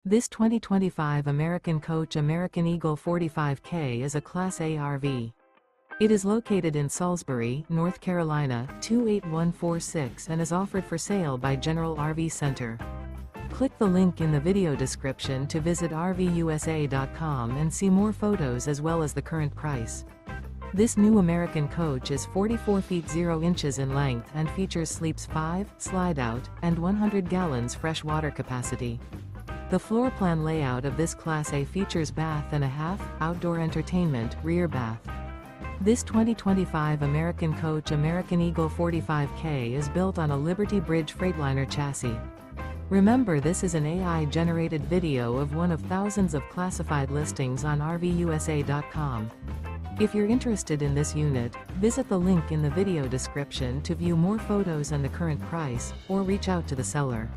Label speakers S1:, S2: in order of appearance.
S1: This 2025 American Coach American Eagle 45K is a Class A RV. It is located in Salisbury, North Carolina, 28146 and is offered for sale by General RV Center. Click the link in the video description to visit RVUSA.com and see more photos as well as the current price. This new American coach is 44 feet 0 inches in length and features sleeps 5, slide-out, and 100 gallons fresh water capacity. The floor plan layout of this Class A features bath and a half, outdoor entertainment, rear bath. This 2025 American Coach American Eagle 45K is built on a Liberty Bridge Freightliner chassis. Remember, this is an AI-generated video of one of thousands of classified listings on RVUSA.com. If you're interested in this unit, visit the link in the video description to view more photos and the current price, or reach out to the seller.